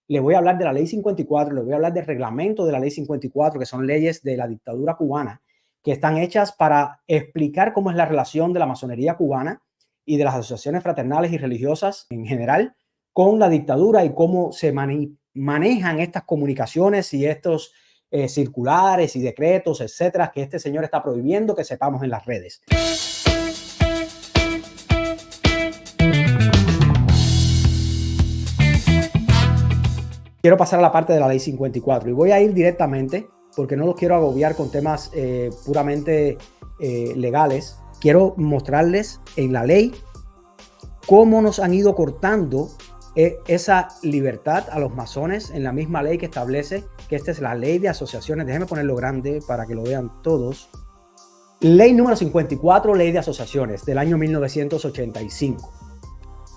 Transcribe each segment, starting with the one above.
le voy a hablar de la Ley 54, le voy a hablar del reglamento de la Ley 54, que son leyes de la dictadura cubana, que están hechas para explicar cómo es la relación de la masonería cubana y de las asociaciones fraternales y religiosas en general con la dictadura y cómo se manejan estas comunicaciones y estos circulares y decretos, etcétera, que este señor está prohibiendo que sepamos en las redes. Quiero pasar a la parte de la Ley 54 y voy a ir directamente, porque no los quiero agobiar con temas puramente legales. Quiero mostrarles en la ley cómo nos han ido cortando esa libertad a los masones en la misma ley que establece que esta es la ley de asociaciones. Déjenme ponerlo grande para que lo vean todos. Ley número 54, ley de asociaciones del año 1985.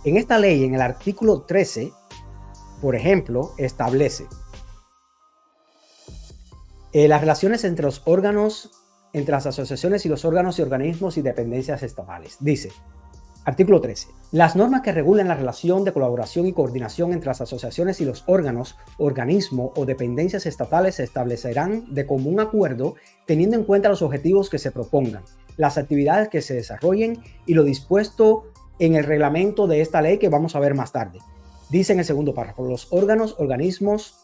En esta ley, en el artículo 13, por ejemplo, establece las relaciones entre los órganos, entre las asociaciones y los órganos y organismos y dependencias estatales. Dice, artículo 13. Las normas que regulen la relación de colaboración y coordinación entre las asociaciones y los órganos, organismos o dependencias estatales se establecerán de común acuerdo teniendo en cuenta los objetivos que se propongan, las actividades que se desarrollen y lo dispuesto en el reglamento de esta ley que vamos a ver más tarde. Dice en el segundo párrafo, los órganos, organismos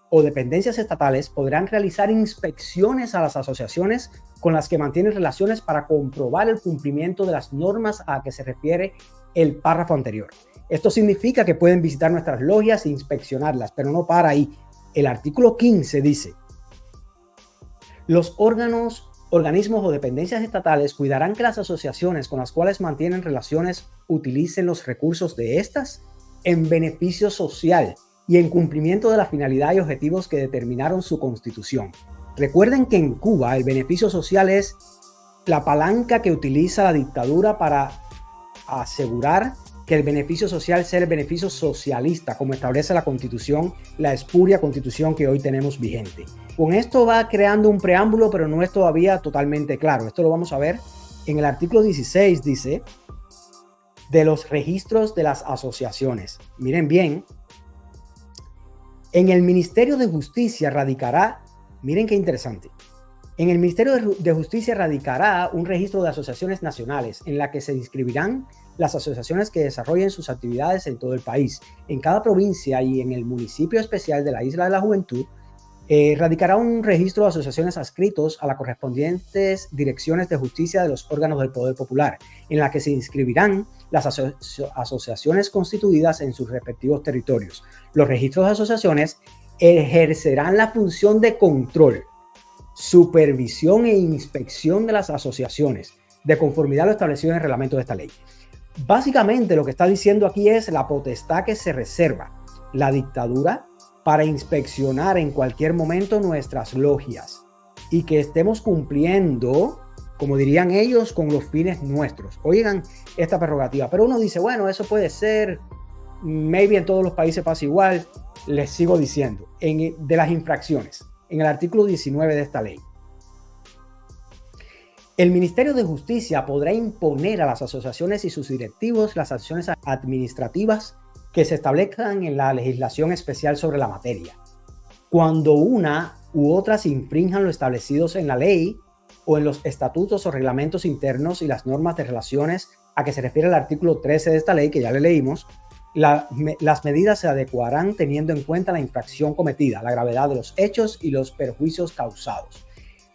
o dependencias estatales podrán realizar inspecciones a las asociaciones con las que mantienen relaciones para comprobar el cumplimiento de las normas a que se refiere el párrafo anterior. Esto significa que pueden visitar nuestras logias e inspeccionarlas, pero no para ahí. El artículo 15 dice, los órganos, organismos o dependencias estatales cuidarán que las asociaciones con las cuales mantienen relaciones utilicen los recursos de estas en beneficio social y en cumplimiento de la finalidad y objetivos que determinaron su constitución. Recuerden que en Cuba el beneficio social es la palanca que utiliza la dictadura para asegurar que el beneficio social sea el beneficio socialista, como establece la constitución, la espuria constitución que hoy tenemos vigente. Con esto va creando un preámbulo, pero no es todavía totalmente claro. Esto lo vamos a ver en el artículo 16, dice, de los registros de las asociaciones. Miren bien, en el Ministerio de Justicia radicará, miren qué interesante, en el Ministerio de Justicia radicará un registro de asociaciones nacionales en la que se inscribirán las asociaciones que desarrollen sus actividades en todo el país. En cada provincia y en el municipio especial de la Isla de la Juventud, radicará un registro de asociaciones adscritos a las correspondientes direcciones de justicia de los órganos del Poder Popular, en la que se inscribirán las asociaciones constituidas en sus respectivos territorios. Los registros de asociaciones ejercerán la función de control, supervisión e inspección de las asociaciones, de conformidad a lo establecido en el reglamento de esta ley. Básicamente lo que está diciendo aquí es la potestad que se reserva la dictadura para inspeccionar en cualquier momento nuestras logias y que estemos cumpliendo, como dirían ellos, con los fines nuestros. Oigan esta prerrogativa, pero uno dice, bueno, eso puede ser, maybe en todos los países pasa igual. Les sigo diciendo, de las infracciones, en el artículo 19 de esta ley, el Ministerio de Justicia podrá imponer a las asociaciones y sus directivos las acciones administrativas que se establezcan en la legislación especial sobre la materia, cuando una u otras infrinjan lo establecidos en la ley o en los estatutos o reglamentos internos y las normas de relaciones a que se refiere el artículo 13 de esta ley, que ya le leímos. Las medidas se adecuarán teniendo en cuenta la infracción cometida, la gravedad de los hechos y los perjuicios causados.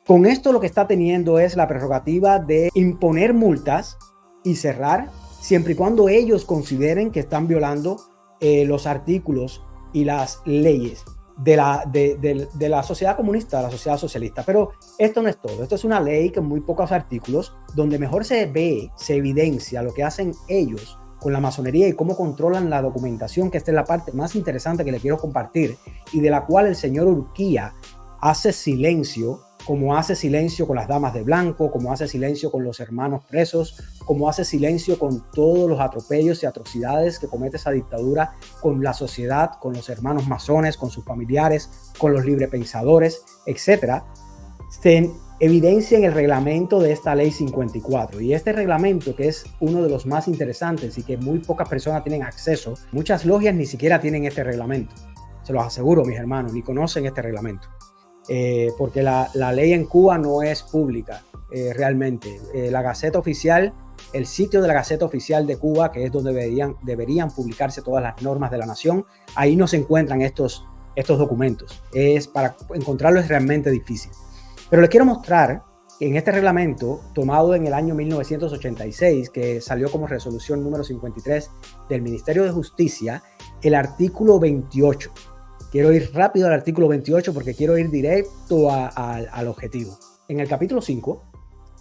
Con esto lo que está teniendo es la prerrogativa de imponer multas y cerrar siempre y cuando ellos consideren que están violando los artículos y las leyes de la sociedad comunista, de la sociedad socialista. Pero esto no es todo. Esto es una ley con muy pocos artículos, donde mejor se ve, se evidencia lo que hacen ellos con la masonería y cómo controlan la documentación, que esta es la parte más interesante que le quiero compartir y de la cual el señor Urquía hace silencio, como hace silencio con las damas de blanco, como hace silencio con los hermanos presos, como hace silencio con todos los atropellos y atrocidades que comete esa dictadura con la sociedad, con los hermanos masones, con sus familiares, con los librepensadores, etc. Se evidencia en el reglamento de esta ley 54. Y este reglamento, que es uno de los más interesantes y que muy pocas personas tienen acceso, muchas logias ni siquiera tienen este reglamento. se los aseguro, mis hermanos, ni conocen este reglamento. Porque la ley en Cuba no es pública realmente. La Gaceta Oficial, el sitio de la Gaceta Oficial de Cuba, que es donde deberían publicarse todas las normas de la nación, ahí no se encuentran estos documentos. Para encontrarlo es realmente difícil. Pero les quiero mostrar que en este reglamento, tomado en el año 1986, que salió como resolución número 53 del Ministerio de Justicia, el artículo 28. Quiero ir rápido al artículo 28 porque quiero ir directo al objetivo. En el capítulo 5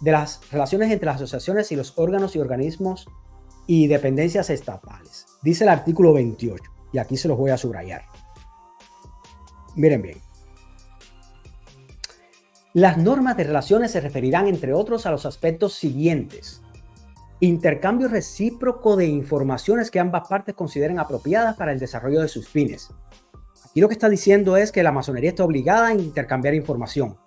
de las relaciones entre las asociaciones y los órganos y organismos y dependencias estatales, dice el artículo 28, y aquí se los voy a subrayar. Miren bien. Las normas de relaciones se referirán, entre otros, a los aspectos siguientes: intercambio recíproco de informaciones que ambas partes consideren apropiadas para el desarrollo de sus fines. Aquí lo que está diciendo es que la masonería está obligada a intercambiar información.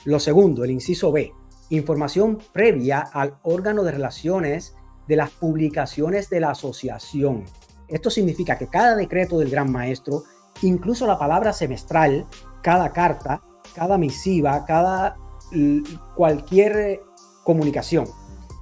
Lo segundo, el inciso B, información previa al órgano de relaciones de las publicaciones de la asociación. Esto significa que cada decreto del Gran Maestro, incluso la palabra semestral, cada carta, cada misiva, cualquier comunicación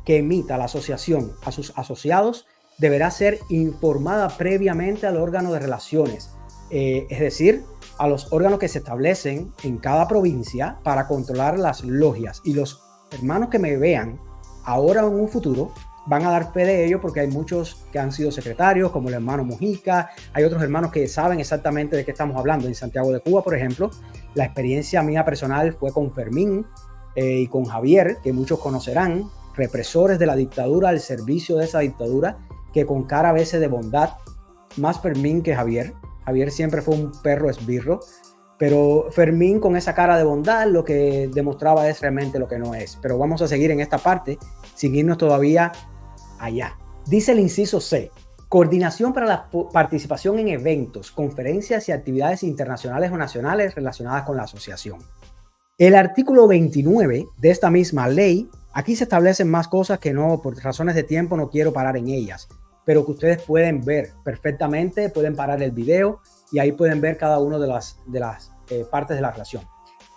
que emita la asociación a sus asociados deberá ser informada previamente al órgano de relaciones. Es decir, a los órganos que se establecen en cada provincia para controlar las logias. Y los hermanos que me vean ahora o en un futuro van a dar fe de ello, porque hay muchos que han sido secretarios, como el hermano Mujica. Hay otros hermanos que saben exactamente de qué estamos hablando. En Santiago de Cuba, por ejemplo, la experiencia mía personal fue con Fermín y con Javier, que muchos conocerán, represores de la dictadura, al servicio de esa dictadura, que con cara a veces de bondad, más Fermín que Javier. Javier siempre fue un perro esbirro, pero Fermín, con esa cara de bondad, lo que demostraba es realmente lo que no es. Pero vamos a seguir en esta parte sin irnos todavía allá. Dice el inciso C: coordinación para la participación en eventos, conferencias y actividades internacionales o nacionales relacionadas con la asociación. El artículo 29 de esta misma ley, aquí se establecen más cosas que no, por razones de tiempo no quiero parar en ellas, pero que ustedes pueden ver perfectamente, pueden parar el video y ahí pueden ver cada una de las partes de la relación.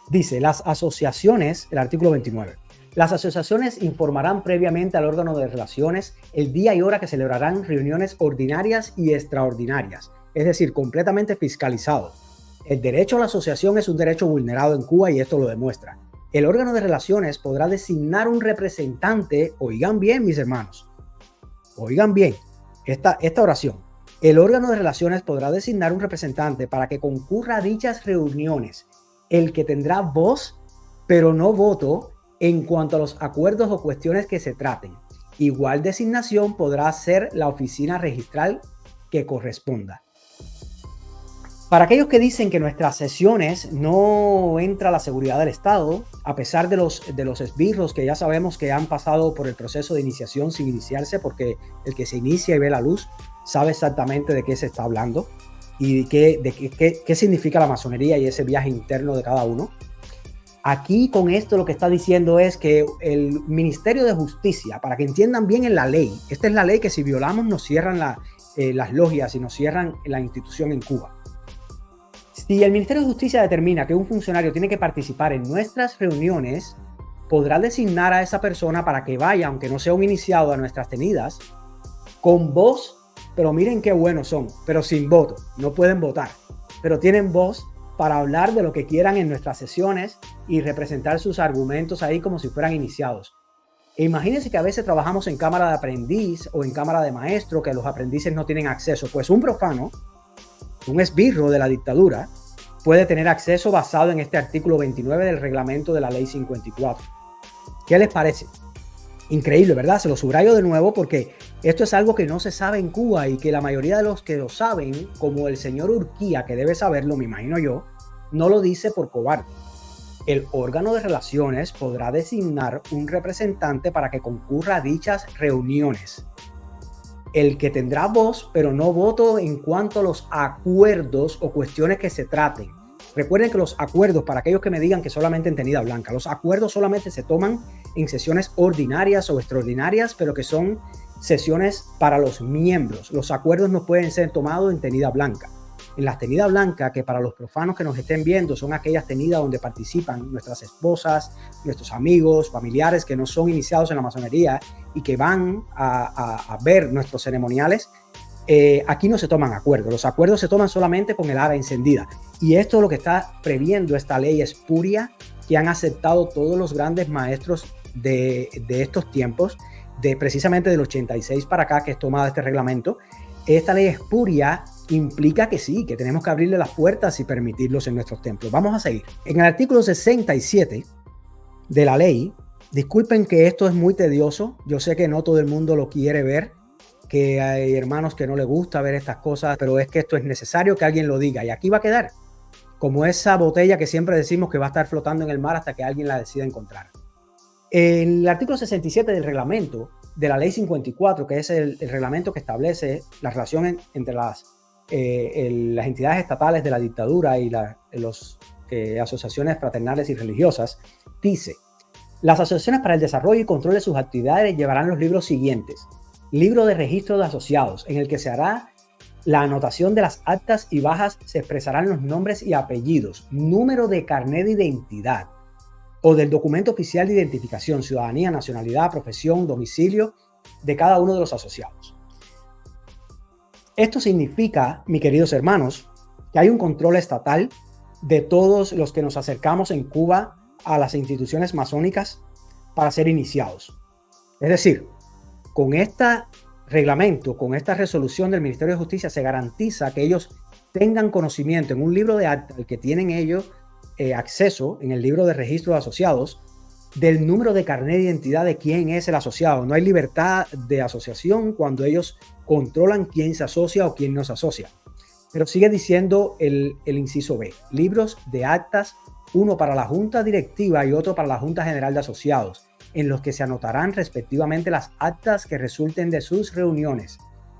Dice, las asociaciones, el artículo 29, las asociaciones informarán previamente al órgano de relaciones el día y hora que celebrarán reuniones ordinarias y extraordinarias, es decir, completamente fiscalizado. El derecho a la asociación es un derecho vulnerado en Cuba y esto lo demuestra. El órgano de relaciones podrá designar un representante, oigan bien mis hermanos, oigan bien esta oración. El órgano de relaciones podrá designar un representante para que concurra a dichas reuniones, el que tendrá voz pero no voto en cuanto a los acuerdos o cuestiones que se traten. Igual designación podrá hacer la oficina registral que corresponda. Para aquellos que dicen que en nuestras sesiones no entra la seguridad del Estado, a pesar de los esbirros que ya sabemos que han pasado por el proceso de iniciación sin iniciarse, porque el que se inicia y ve la luz sabe exactamente de qué se está hablando y qué significa la masonería y ese viaje interno de cada uno. Aquí con esto lo que está diciendo es que el Ministerio de Justicia, para que entiendan bien en la ley, esta es la ley que si violamos nos cierran las logias y nos cierran la institución en Cuba. Si el Ministerio de Justicia determina que un funcionario tiene que participar en nuestras reuniones, podrá designar a esa persona para que vaya, aunque no sea un iniciado, a nuestras tenidas, con voz, pero miren qué buenos son, pero sin voto, no pueden votar, pero tienen voz para hablar de lo que quieran en nuestras sesiones y representar sus argumentos ahí como si fueran iniciados. E imagínense que a veces trabajamos en cámara de aprendiz o en cámara de maestro, que los aprendices no tienen acceso. Pues un profano, un esbirro de la dictadura, puede tener acceso basado en este artículo 29 del reglamento de la ley 54. ¿Qué les parece? Increíble, ¿verdad? Se lo subrayo de nuevo porque esto es algo que no se sabe en Cuba y que la mayoría de los que lo saben, como el señor Urquía, que debe saberlo, me imagino yo, no lo dice por cobarde. El órgano de relaciones podrá designar un representante para que concurra a dichas reuniones. El que tendrá voz, pero no voto en cuanto a los acuerdos o cuestiones que se traten. Recuerden que los acuerdos, para aquellos que me digan que solamente en tenida blanca, los acuerdos solamente se toman en sesiones ordinarias o extraordinarias, pero que son sesiones para los miembros. Los acuerdos no pueden ser tomados en tenida blanca. en las tenidas blancas, que para los profanos que nos estén viendo son aquellas tenidas donde participan nuestras esposas, nuestros amigos, familiares que no son iniciados en la masonería y que van a ver nuestros ceremoniales. Aquí no se toman acuerdos. Los acuerdos se toman solamente con el ara encendida. Y esto es lo que está previendo esta ley espuria que han aceptado todos los grandes maestros de estos tiempos, precisamente del 86 para acá, que es tomada este reglamento. Esta ley espuria implica que sí, que tenemos que abrirle las puertas y permitirlos en nuestros templos. Vamos a seguir. En el artículo 67 de la ley, disculpen que esto es muy tedioso, yo sé que no todo el mundo lo quiere ver, que hay hermanos que no les gusta ver estas cosas, pero es que esto es necesario que alguien lo diga y aquí va a quedar como esa botella que siempre decimos que va a estar flotando en el mar hasta que alguien la decida encontrar. En el artículo 67 del reglamento de la ley 54, que es el reglamento que establece la relación entre las entidades estatales de la dictadura y las asociaciones fraternales y religiosas, dice: las asociaciones para el desarrollo y control de sus actividades llevarán los libros siguientes. Libro de registro de asociados, en el que se hará la anotación de las actas y bajas, se expresarán los nombres y apellidos, número de carnet de identidad o del documento oficial de identificación, ciudadanía, nacionalidad, profesión, domicilio de cada uno de los asociados. Esto significa, mis queridos hermanos, que hay un control estatal de todos los que nos acercamos en Cuba a las instituciones masónicas para ser iniciados. Es decir, con este reglamento, con esta resolución del Ministerio de Justicia, se garantiza que ellos tengan conocimiento en un libro de acta al que tienen ellos acceso en el libro de registro de asociados del número de carnet de identidad de quién es el asociado. No hay libertad de asociación cuando ellos controlan quién se asocia o quién no se asocia. Pero sigue diciendo el inciso B: libros de actas, uno para la Junta Directiva y otro para la Junta General de Asociados, en los que se anotarán respectivamente las actas que resulten de sus reuniones.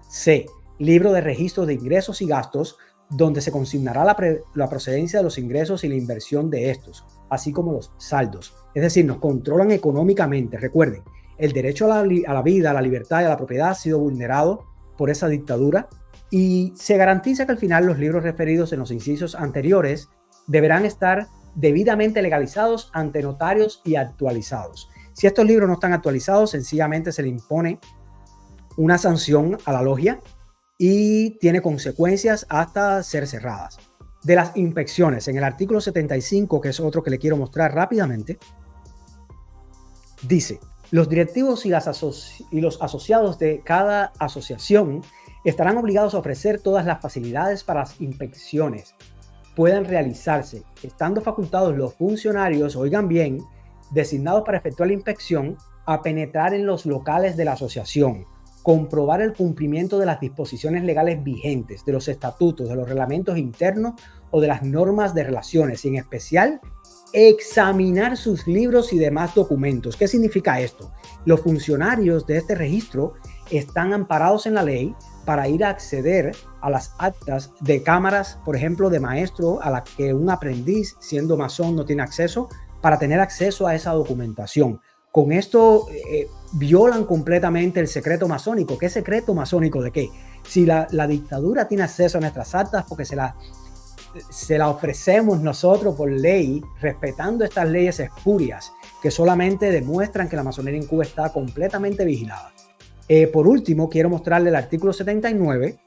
C. Libro de registro de ingresos y gastos, donde se consignará la procedencia de los ingresos y la inversión de estos, así como los saldos. Es decir, nos controlan económicamente. Recuerden, el derecho a la vida, a la libertad y a la propiedad ha sido vulnerado por esa dictadura y se garantiza que al final los libros referidos en los incisos anteriores deberán estar debidamente legalizados ante notarios y actualizados. Si estos libros no están actualizados, sencillamente se le impone una sanción a la logia y tiene consecuencias hasta ser cerradas. De las inspecciones, en el artículo 75, que es otro que le quiero mostrar rápidamente, dice: los directivos y los asociados de cada asociación estarán obligados a ofrecer todas las facilidades para las inspecciones puedan realizarse, estando facultados los funcionarios, oigan bien, designados para efectuar la inspección, a penetrar en los locales de la asociación, comprobar el cumplimiento de las disposiciones legales vigentes, de los estatutos, de los reglamentos internos o de las normas de relaciones, y en especial examinar sus libros y demás documentos. ¿Qué significa esto? Los funcionarios de este registro están amparados en la ley para ir a acceder a las actas de cámaras, por ejemplo, de maestro, a la que un aprendiz, siendo masón, no tiene acceso, para tener acceso a esa documentación. Con esto violan completamente el secreto masónico. ¿Qué secreto masónico de qué? Si la dictadura tiene acceso a nuestras actas porque se la ofrecemos nosotros por ley, respetando estas leyes espurias que solamente demuestran que la masonería en Cuba está completamente vigilada. Por último, quiero mostrarle el artículo 79,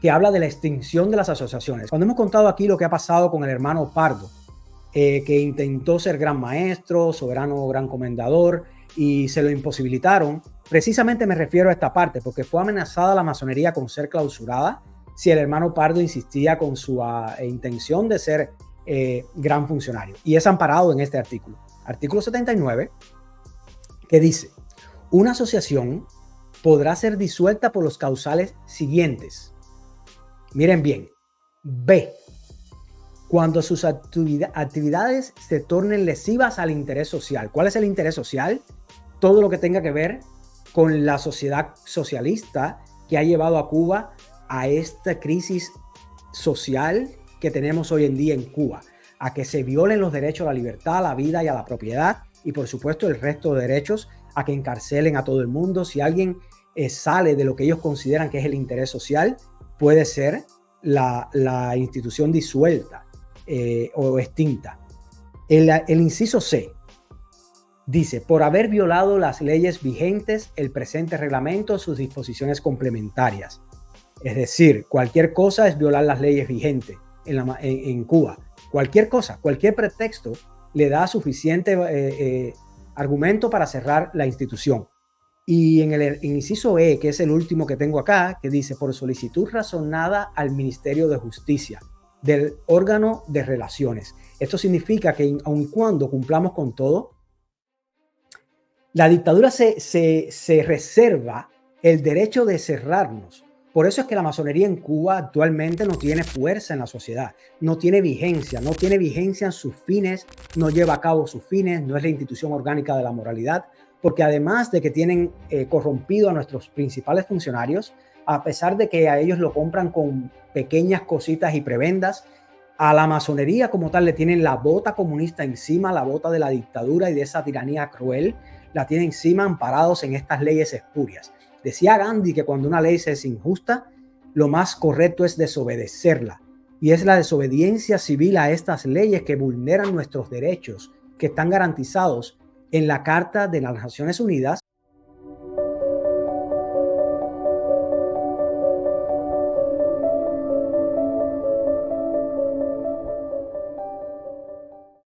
que habla de la extinción de las asociaciones. Cuando hemos contado aquí lo que ha pasado con el hermano Pardo, que intentó ser gran maestro, soberano, gran comendador, y se lo imposibilitaron, precisamente me refiero a esta parte, porque fue amenazada la masonería con ser clausurada si el hermano Pardo insistía con su intención de ser gran funcionario. Y es amparado en este artículo. Artículo 79, que dice: una asociación podrá ser disuelta por los causales siguientes. Miren bien. B. Cuando sus actividades se tornen lesivas al interés social. ¿Cuál es el interés social? Todo lo que tenga que ver con la sociedad socialista que ha llevado a Cuba a esta crisis social que tenemos hoy en día en Cuba, a que se violen los derechos a la libertad, a la vida y a la propiedad, y por supuesto el resto de derechos, a que encarcelen a todo el mundo. Si alguien sale de lo que ellos consideran que es el interés social, puede ser la institución disuelta o extinta. El inciso C dice, por haber violado las leyes vigentes, el presente reglamento, sus disposiciones complementarias. Es decir, cualquier cosa es violar las leyes vigentes en Cuba. Cualquier cosa, cualquier pretexto le da suficiente argumento para cerrar la institución. Y en el inciso E, que es el último que tengo acá, que dice, por solicitud razonada al Ministerio de Justicia, del órgano de relaciones. Esto significa que aun cuando cumplamos con todo, la dictadura se reserva el derecho de cerrarnos. Por eso es que la masonería en Cuba actualmente no tiene fuerza en la sociedad, no tiene vigencia en sus fines, no lleva a cabo sus fines, no es la institución orgánica de la moralidad, porque además de que tienen corrompido a nuestros principales funcionarios, a pesar de que a ellos lo compran con pequeñas cositas y prebendas, a la masonería como tal le tienen la bota comunista encima, la bota de la dictadura y de esa tiranía cruel, la tienen encima amparados en estas leyes espurias. Decía Gandhi que cuando una ley es injusta, lo más correcto es desobedecerla. Y es la desobediencia civil a estas leyes que vulneran nuestros derechos, que están garantizados en la Carta de las Naciones Unidas